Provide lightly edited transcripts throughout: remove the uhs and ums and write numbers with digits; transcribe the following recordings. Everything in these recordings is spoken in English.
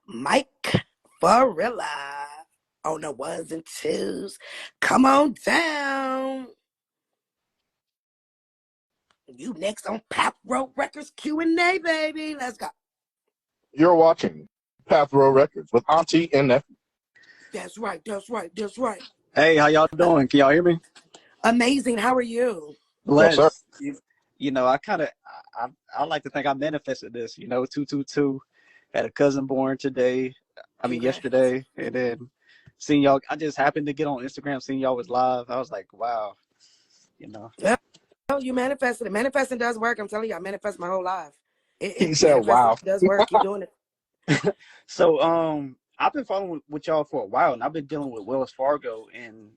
Mike Farilla on the ones and twos. Come on down. You next on Path Road Records Q&A, baby. Let's go. You're watching Path Row Records with Auntie and Nephew. That's right. That's right. That's right. Hey, how y'all doing? Can y'all hear me? Amazing. How are you? Yes, sir. Blessed. I like to think I manifested this. 222. Had a cousin born today. Congrats. Yesterday, and then seeing y'all. I just happened to get on Instagram, seeing y'all was live. I was like, wow. You know. Well, you manifested it. Manifesting does work. I'm telling you, I manifest my whole life. He said, Manifesting wow. does work. Keep doing it. So I've been following with y'all for a while, and I've been dealing with Wells Fargo, and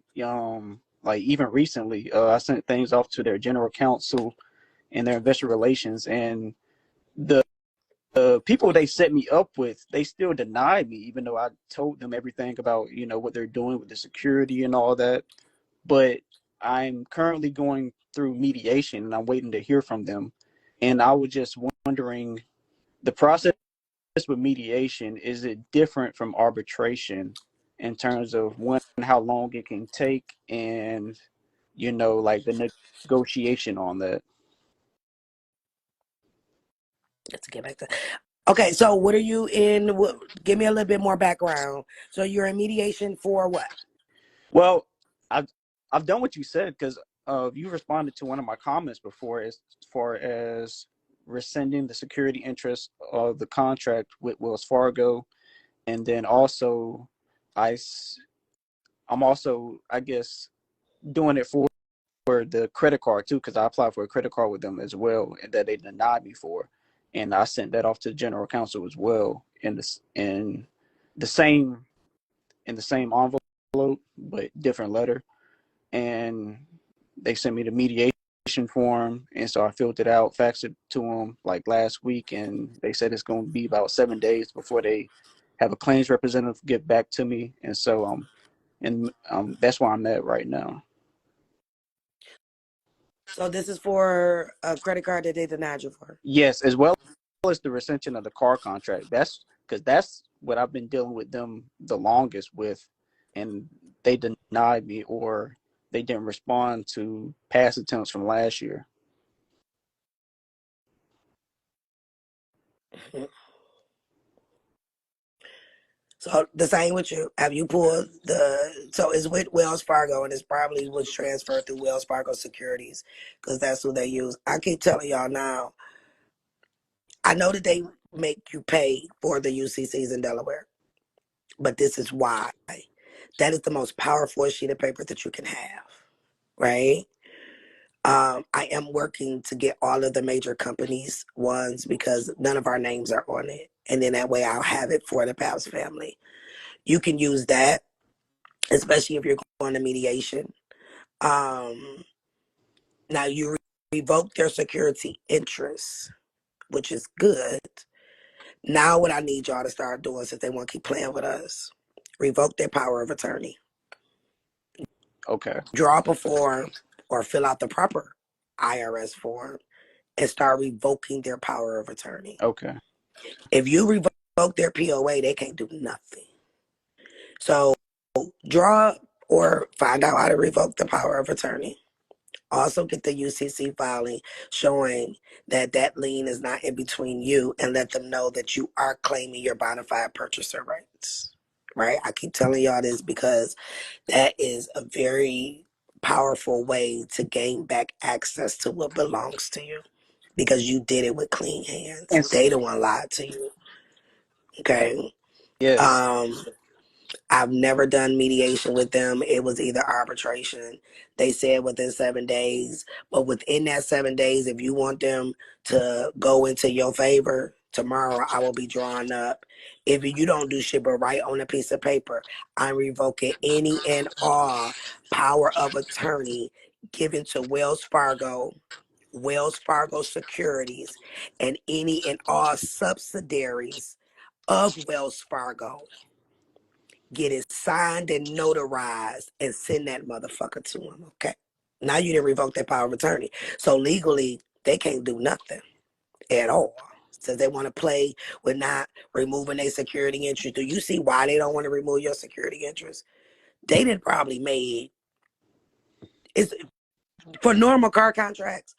like even recently, I sent things off to their general counsel and their investor relations, and the people they set me up with, they still denied me, even though I told them everything about what they're doing with the security and all that. But I'm currently going through mediation, and I'm waiting to hear from them. And I was just wondering, the process with mediation, is it different from arbitration in terms of when and how long it can take, and like the negotiation on that? Let's get back to. Okay, so what are you in? Give me a little bit more background. So you're in mediation for what? Well, I've done what you said, because you responded to one of my comments before, as far as rescinding the security interest of the contract with Wells Fargo, and then also I I'm also, I guess, doing it for the credit card too, because I applied for a credit card with them as well, and that they denied me for, and I sent that off to the general counsel as well the same in the same envelope but different letter, and they sent me the mediation form, and so I filled it out, faxed it to them like last week, and they said it's going to be about 7 days before they have a claims representative get back to me, and so that's where I'm at right now. So this is for a credit card that they denied you for. Yes, as well as the rescission of the car contract. That's because that's what I've been dealing with them the longest with, and they denied me, or they didn't respond to past attempts from last year. So the same with you. Have you pulled so it's with Wells Fargo, and it's probably was transferred through Wells Fargo Securities, because that's who they use. I keep telling y'all now, I know that they make you pay for the UCCs in Delaware, but this is why. That is the most powerful sheet of paper that you can have, right? I am working to get all of the major companies ones, because none of our names are on it. And then that way I'll have it for the Pabst family. You can use that, especially if you're going to mediation. Now you revoke their security interests, which is good. Now what I need y'all to start doing, since they want to keep playing with us, revoke their power of attorney. Okay. Draw up a form or fill out the proper IRS form and start revoking their power of attorney. Okay. If you revoke their POA, they can't do nothing. So draw or find out how to revoke the power of attorney. Also get the UCC filing showing that that lien is not in between you, and let them know that you are claiming your bona fide purchaser rights. Right? I keep telling y'all this because that is a very powerful way to gain back access to what belongs to you, because you did it with clean hands. And They the one lied to you. Okay. yes. I've never done mediation with them. It was either arbitration. They said within 7 days, but within that 7 days, if you want them to go into your favor, tomorrow I will be drawing up. If you don't do shit but write on a piece of paper, I'm revoking any and all power of attorney given to Wells Fargo, Wells Fargo Securities, and any and all subsidiaries of Wells Fargo. Get it signed and notarized and send that motherfucker to him, okay? Now you didn't revoke that power of attorney. So legally, they can't do nothing at all. Since they want to play with not removing their security interest. Do you see why they don't want to remove your security interest? They did probably made it's for normal car contracts.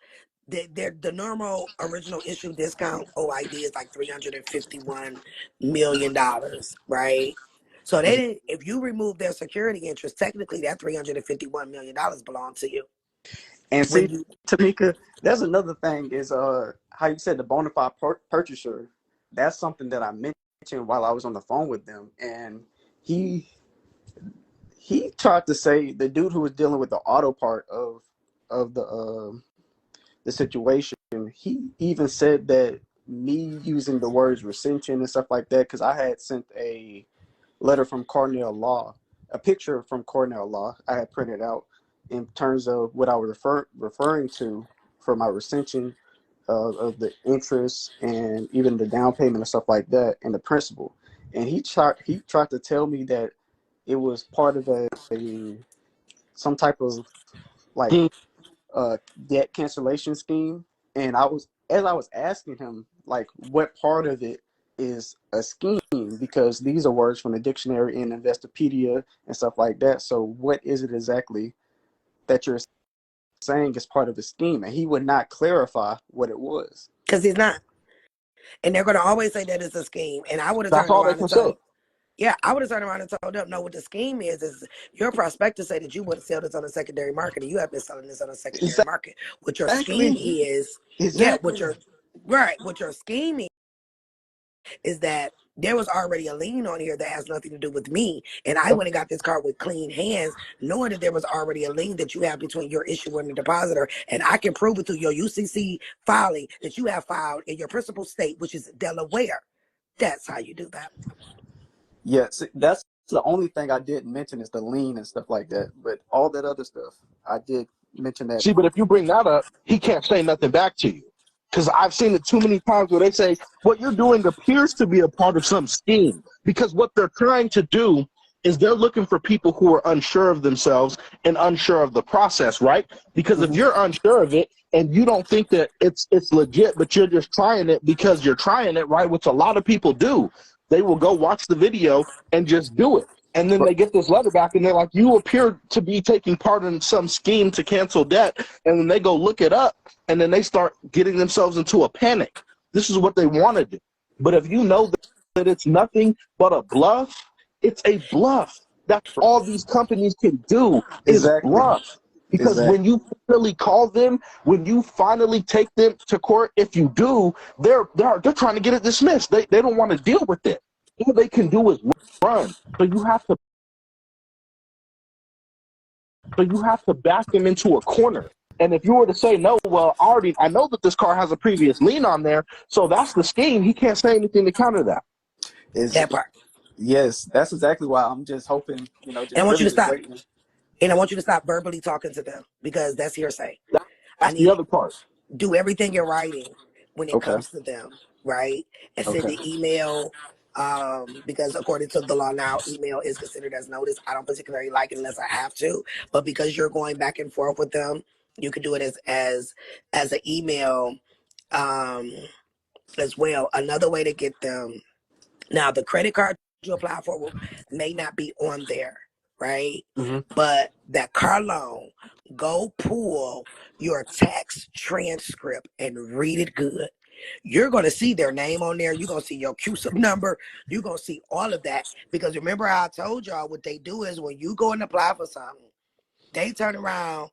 The normal original issue discount OID is like $351 million, right? So they Mhm. didn't. If you remove their security interest, technically that $351 million belongs to you. And When see, you Tamika, that's another thing is how you said the bona fide purchaser. That's something that I mentioned while I was on the phone with them, and he he tried to say the dude who was dealing with the auto part of the situation. He even said that me using the words recension and stuff like that because I had sent a letter from Cornell Law, a picture from Cornell Law I had printed out in terms of what I was referring to for my recension of the interest and even the down payment and stuff like that and the principal. And he tried to tell me that it was part of a some type of like Hmm. debt cancellation scheme. And as I was asking him like what part of it is a scheme, because these are words from the dictionary and Investopedia and stuff like that. So what is it exactly that you're saying is part of the scheme? And he would not clarify what it was. because he's not, and they're gonna always say that it's a scheme. And I would have That's turned all they around and can say. told. Yeah, I would have turned around and told them, no, what the scheme is your prospectus say that you would sell this on the secondary market, and you have been selling this on the secondary market. What your scheme Exactly. is, yeah, Exactly. what your scheme is that there was already a lien on here that has nothing to do with me. And I went and got this car with clean hands, knowing that there was already a lien that you have between your issuer and the depositor. And I can prove it through your UCC filing that you have filed in your principal state, which is Delaware. That's how you do that. Yes, that's the only thing I didn't mention is the lean and stuff like that. But all that other stuff, I did mention that. See, but if you bring that up, he can't say nothing back to you. Because I've seen it too many times where they say, what you're doing appears to be a part of some scheme. Because what they're trying to do is they're looking for people who are unsure of themselves and unsure of the process, right? Because if Mhm. you're unsure of it and you don't think that it's legit, but you're just trying it because you're trying it, right? Which a lot of people do. They will go watch the video and just do it. And then they get this letter back and they're like, you appear to be taking part in some scheme to cancel debt. And then they go look it up and then they start getting themselves into a panic. This is what they want to do. But if you know that it's nothing but a bluff, it's a bluff. That's all these companies can do is Exactly. bluff. Because Exactly. when you finally call them, when you finally take them to court, if you do, they're trying to get it dismissed. They don't want to deal with it. All they can do is run. So you have to back them into a corner. And if you were to say no, well, I know that this car has a previous lien on there, so that's the scheme. He can't say anything to counter that. Is That part. yes, that's exactly why I'm just hoping, And I just want you really to just stop. waiting. And I want you to stop verbally talking to them because that's hearsay. I That's the need other part. do everything in writing when it Okay. comes to them, right? And send Okay. the email, because according to the law now, email is considered as notice. I don't particularly like it unless I have to, but because you're going back and forth with them, you can do it as an email um, as well. Another way to get them now, the credit card you apply for may not be on there, right? Hmm. But that car loan, go pull your tax transcript and read it good. You're going to see their name on there. You're going to see your CUSIP number. You're going to see all of that. Because remember how I told y'all what they do is when you go and apply for something, they turn around